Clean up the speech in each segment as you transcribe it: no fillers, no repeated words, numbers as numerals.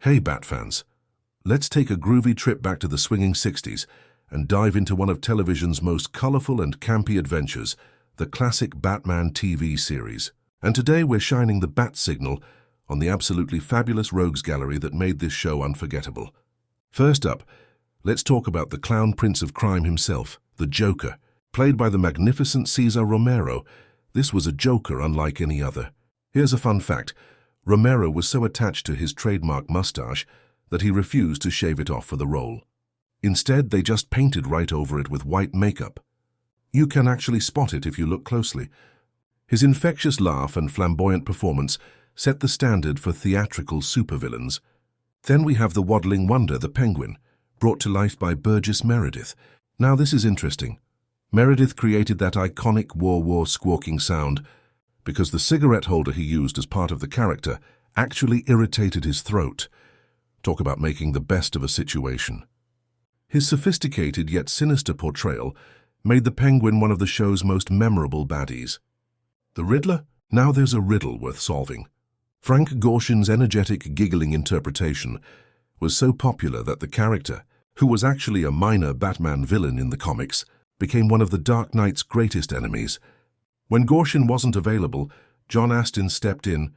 Hey Bat fans, let's take a groovy trip back to the swinging 60s and dive into one of television's most colorful and campy adventures, the classic Batman TV series. And today we're shining the bat signal on the absolutely fabulous rogues gallery that made this show unforgettable. First up, let's talk about the clown prince of crime himself, the Joker. Played by the magnificent Cesar Romero, this was a Joker unlike any other. Here's a fun fact. Romero was so attached to his trademark mustache that he refused to shave it off for the role. Instead, they just painted right over it with white makeup. You can actually spot it if you look closely. His infectious laugh and flamboyant performance set the standard for theatrical supervillains. Then we have the waddling wonder, the Penguin, brought to life by Burgess Meredith. Now this is interesting. Meredith created that iconic war squawking sound because the cigarette holder he used as part of the character actually irritated his throat. Talk about making the best of a situation. His sophisticated yet sinister portrayal made the Penguin one of the show's most memorable baddies. The Riddler? Now there's a riddle worth solving. Frank Gorshin's energetic, giggling interpretation was so popular that the character, who was actually a minor Batman villain in the comics, became one of the Dark Knight's greatest enemies. When Gorshin wasn't available, John Astin stepped in,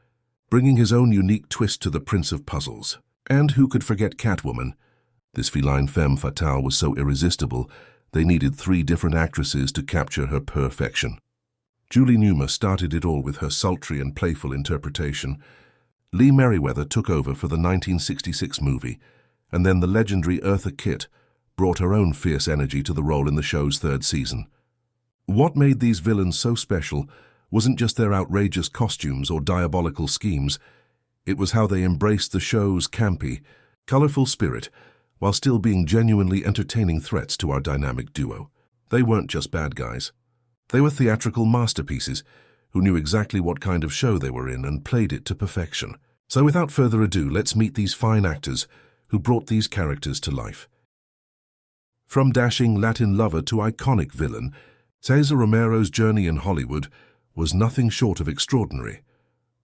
bringing his own unique twist to the Prince of Puzzles. And who could forget Catwoman? This feline femme fatale was so irresistible, they needed 3 different actresses to capture her perfection. Julie Newmar started it all with her sultry and playful interpretation. Lee Merryweather took over for the 1966 movie, and then the legendary Eartha Kitt brought her own fierce energy to the role in the show's 3rd season. What made these villains so special wasn't just their outrageous costumes or diabolical schemes. It was how they embraced the show's campy, colorful spirit while still being genuinely entertaining threats to our dynamic duo. They weren't just bad guys. They were theatrical masterpieces who knew exactly what kind of show they were in and played it to perfection. So without further ado, let's meet these fine actors who brought these characters to life. From dashing Latin lover to iconic villain, Cesar Romero's journey in Hollywood was nothing short of extraordinary.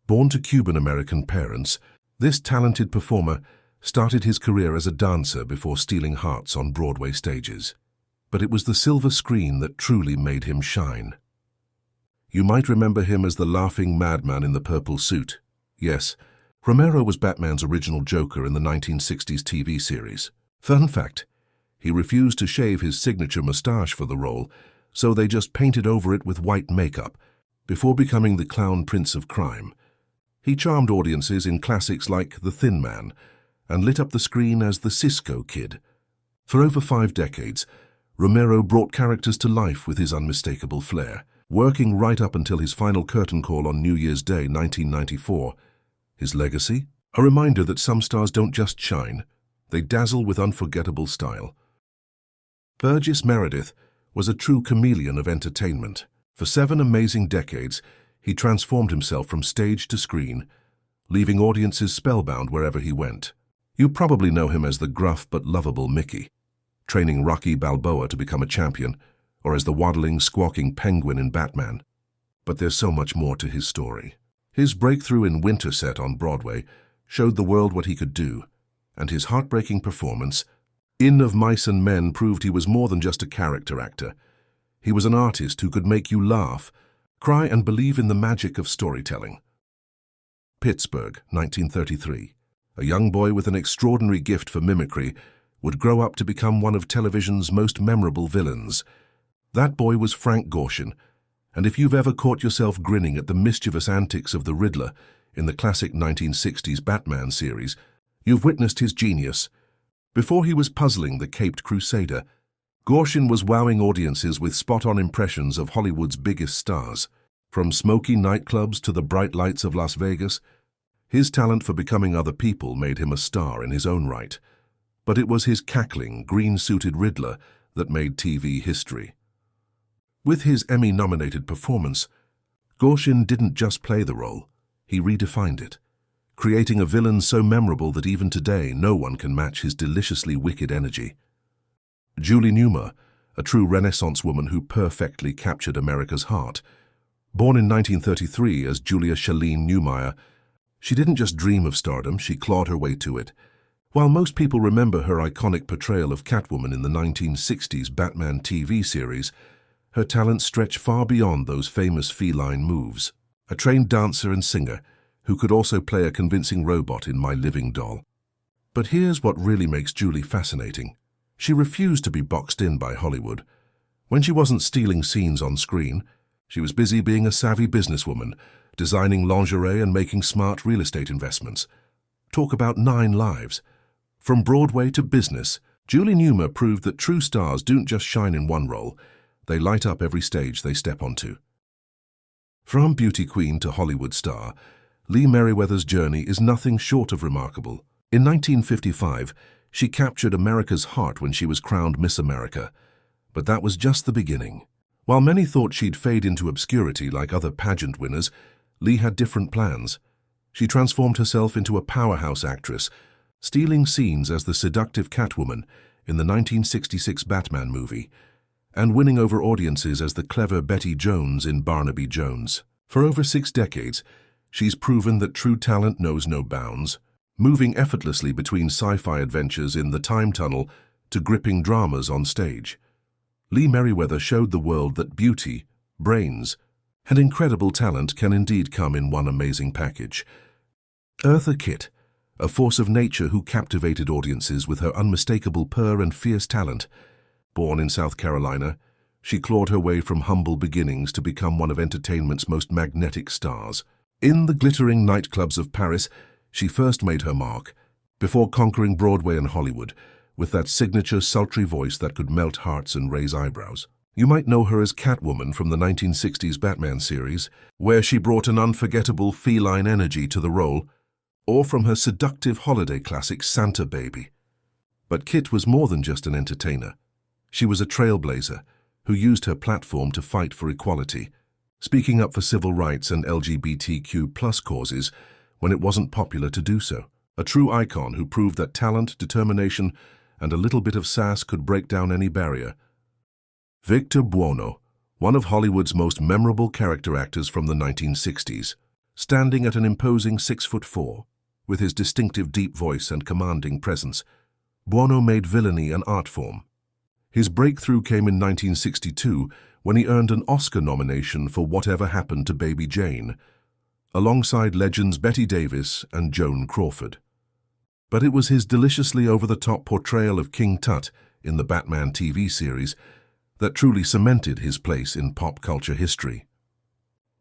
Born to Cuban-American parents, this talented performer started his career as a dancer before stealing hearts on Broadway stages. But it was the silver screen that truly made him shine. You might remember him as the laughing madman in the purple suit. Yes, Romero was Batman's original Joker in the 1960s TV series. Fun fact, he refused to shave his signature mustache for the role, so they just painted over it with white makeup. Before becoming the clown prince of crime, he charmed audiences in classics like The Thin Man and lit up the screen as the Cisco Kid. For over 5 decades, Romero brought characters to life with his unmistakable flair, working right up until his final curtain call on New Year's Day 1994. His legacy? A reminder that some stars don't just shine, they dazzle with unforgettable style. Burgess Meredith was a true chameleon of entertainment. For 7 amazing decades, he transformed himself from stage to screen, leaving audiences spellbound wherever he went. You probably know him as the gruff but lovable Mickey, training Rocky Balboa to become a champion, or as the waddling, squawking Penguin in Batman. But there's so much more to his story. His breakthrough in Winterset on Broadway showed the world what he could do, and his heartbreaking performance in Of Mice and Men proved he was more than just a character actor. He was an artist who could make you laugh, cry, and believe in the magic of storytelling. Pittsburgh, 1933. A young boy with an extraordinary gift for mimicry would grow up to become one of television's most memorable villains. That boy was Frank Gorshin, and if you've ever caught yourself grinning at the mischievous antics of the Riddler in the classic 1960s Batman series, you've witnessed his genius. Before he was puzzling the caped crusader, Gorshin was wowing audiences with spot-on impressions of Hollywood's biggest stars. From smoky nightclubs to the bright lights of Las Vegas, his talent for becoming other people made him a star in his own right. But it was his cackling, green-suited Riddler that made TV history. With his Emmy-nominated performance, Gorshin didn't just play the role, he redefined it, creating a villain so memorable that even today no one can match his deliciously wicked energy. Julie Newmar, a true Renaissance woman who perfectly captured America's heart. Born in 1933 as Julia Shalene Newmar, she didn't just dream of stardom, she clawed her way to it. While most people remember her iconic portrayal of Catwoman in the 1960s Batman TV series, her talents stretch far beyond those famous feline moves. A trained dancer and singer who could also play a convincing robot in My Living Doll. But here's what really makes Julie fascinating. She refused to be boxed in by Hollywood. When she wasn't stealing scenes on screen, she was busy being a savvy businesswoman, designing lingerie and making smart real estate investments. Talk about 9 lives. From Broadway to business, Julie Newmar proved that true stars don't just shine in one role, they light up every stage they step onto. From beauty queen to Hollywood star, Lee Merryweather's journey is nothing short of remarkable. In 1955, she captured America's heart when she was crowned Miss America. But that was just the beginning. While many thought she'd fade into obscurity like other pageant winners, Lee had different plans. She transformed herself into a powerhouse actress, stealing scenes as the seductive Catwoman in the 1966 Batman movie, and winning over audiences as the clever Betty Jones in Barnaby Jones. For over 6 decades, she's proven that true talent knows no bounds, moving effortlessly between sci-fi adventures in the time tunnel to gripping dramas on stage. Lee Merryweather showed the world that beauty, brains, and incredible talent can indeed come in one amazing package. Eartha Kitt, a force of nature who captivated audiences with her unmistakable purr and fierce talent. Born in South Carolina, she clawed her way from humble beginnings to become one of entertainment's most magnetic stars. In the glittering nightclubs of Paris, she first made her mark, before conquering Broadway and Hollywood, with that signature sultry voice that could melt hearts and raise eyebrows. You might know her as Catwoman from the 1960s Batman series, where she brought an unforgettable feline energy to the role, or from her seductive holiday classic Santa Baby. But Kitt was more than just an entertainer. She was a trailblazer who used her platform to fight for equality, speaking up for civil rights and LGBTQ+ causes when it wasn't popular to do so. A true icon who proved that talent, determination, and a little bit of sass could break down any barrier. Victor Buono, one of Hollywood's most memorable character actors from the 1960s, standing at an imposing 6'4", with his distinctive deep voice and commanding presence, Buono made villainy an art form. His breakthrough came in 1962 when he earned an Oscar nomination for Whatever Happened to Baby Jane, alongside legends Bette Davis and Joan Crawford. But it was his deliciously over-the-top portrayal of King Tut in the Batman TV series that truly cemented his place in pop culture history.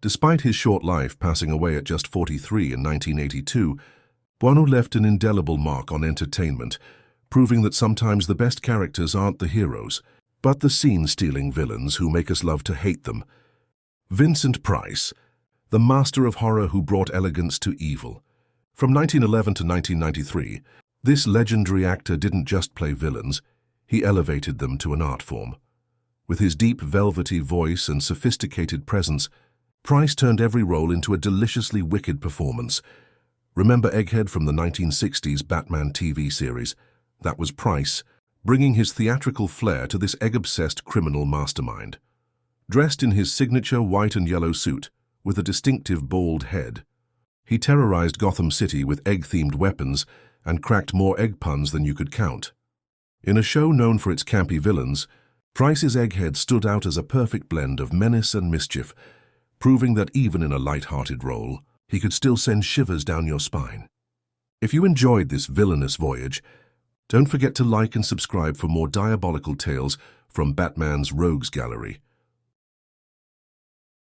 Despite his short life passing away at just 43 in 1982, Buono left an indelible mark on entertainment, proving that sometimes the best characters aren't the heroes, but the scene-stealing villains who make us love to hate them. Vincent Price, the master of horror who brought elegance to evil. From 1911 to 1993, this legendary actor didn't just play villains, he elevated them to an art form. With his deep, velvety voice and sophisticated presence, Price turned every role into a deliciously wicked performance. Remember Egghead from the 1960s Batman TV series? That was Price, bringing his theatrical flair to this egg-obsessed criminal mastermind. Dressed in his signature white and yellow suit, with a distinctive bald head, he terrorized Gotham City with egg-themed weapons and cracked more egg puns than you could count. In a show known for its campy villains, Price's Egghead stood out as a perfect blend of menace and mischief, proving that even in a light-hearted role, he could still send shivers down your spine. If you enjoyed this villainous voyage, don't forget to like and subscribe for more diabolical tales from Batman's Rogues Gallery.